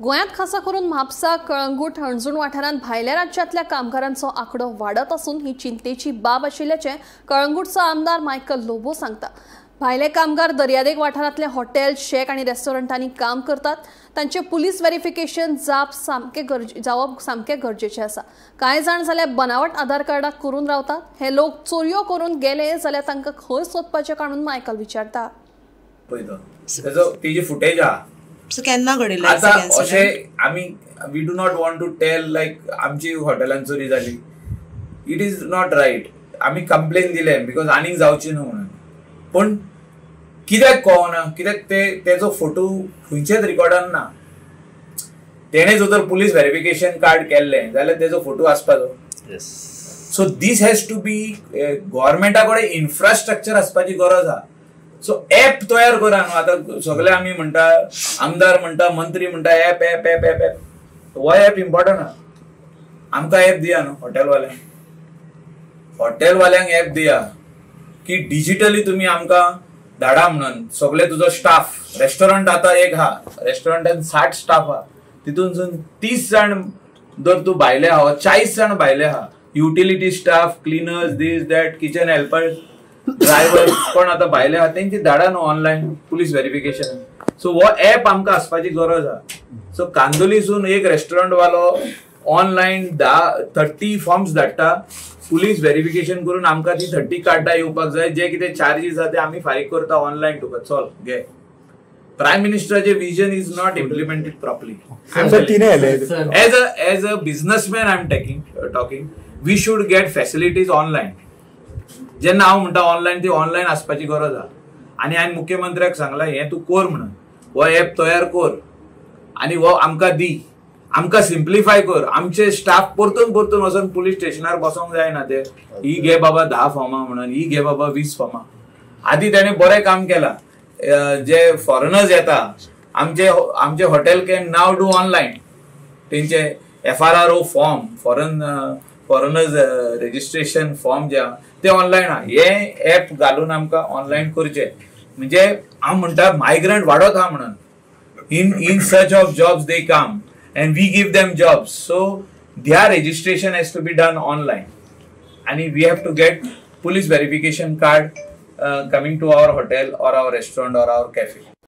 गोंयांत खासा करून म्हापसा, कळंगूट, हणजूण वाठारांत भायल्या राज्यांतल्या कामगारांचो आंकडो वाडत असून ही चिंतेची बाब आशिल्ल्याचें कळंगूटचो आमदार मायकल लोबो सांगता। भायले कामगार दर्यादेग वाठारांतले हॉटेल, शेक आनी रेस्टॉरंटांनी काम करतात। तांचे पुलीस व्हेरिफिकेशन जावप सामकें गरजेचें आसा। कांय जाण जाल्यार बनावट आधार कार्डाक करून रावतात। हे लोक चोरयो करून गेले जाल्यार तांकां खंय सोदपाचें काणून मायकल विचारता। तेजी फुटेज आहा केन्ना घडिल्लें आता अशें आमी we do not want to tell like आमची हॉटेलांत चोरी जाली। It is not right. आमी कंप्लेन दिलें बिकॉज आनीक जावची न्हू म्हणून, पण कित्याक कळना, कित्याक तेजो फोटो खंयचेच रिकॉर्डान ना। तेणे जर पुलीस व्हेरिफिकेशन कार्ड केल्लें जाल्यार तेजो फोटो आसपाचो। So this has to be गव्हर्मेंटा कडेन इन्फ्रास्ट्रक्चर आसपाची गरज आहा। सो ऍप तयार करा न्हू। आता सगळे आमी म्हणटा, आमदार म्हणटा, मंत्री म्हणटा app app app app app हो ऍप इम्पॉर्टंट आहा। आमकां ऍप दिया न्हू हॉटेलवाल्यांक ऍप दिया की डिजिटली तुम्ही आमकां धाडा म्हणून। सगळे तुजो स्टाफ, रेस्टॉरंट आता एक हा, रेस्टॉरंटान 60 स्टाफ हा, तितून 30 जाण जर तू भायले आहा, 40 जाण भायले आहा, utility staff, cleaners, this that, kitchen helpers, driver पण आता भायले आहा, तेंची धाडा न्हू ऑनलायन पुलीस व्हेरिफिकेशन। सो हो ऍप आमकां आसपाची गरज आहा। सो कांदोलीसून एक रेस्टॉरंट वालो ऑनलायन 30 फॉर्म्स धाडटा, पुलीस व्हेरिफिकेशन करून आमकां ती 30 कार्डां येवपाक जाय। जे कितें चार्जीस आहा ते आमी फारीक करता ऑनलायन तुका, चल घे। प्रायम मिनिस्टराचे vision is not implemented properly. As a businessman I am talking we should get facilities online. जेन्ना हांव म्हणटा ऑनलायन, ती ऑनलायन आसपाची गरज आहा। आनी हांवें मुख्यमंत्र्याक सांगलां हें तूं कर म्हणून, हो ऍप तयार कर आनी हो आमकां दी, आमकां सिम्प्लिफाय कर। आमचे स्टाफ परतून वचून पुलीस स्टेशनार बसोंक जायना ते ही घे बाबा 10 फॉर्मां म्हणून, ही घे बाबा 20 फॉर्मां। आदी तेणें बरें काम केलां। जे फॉरेनर्स येता, आमचे hotel can now do online. तेंचे FRRO form, foreigners registration form जे आहा ते ऑनलायन आहा। हे ऍप घालून आमकां ऑनलायन करचें, म्हणजे हांव म्हणटा मायग्रंट वाडत आहा म्हणून। in search of jobs they come and we give them jobs, so their registration has to be done online and we have to get police verification card coming to our hotel or our restaurant or our cafe.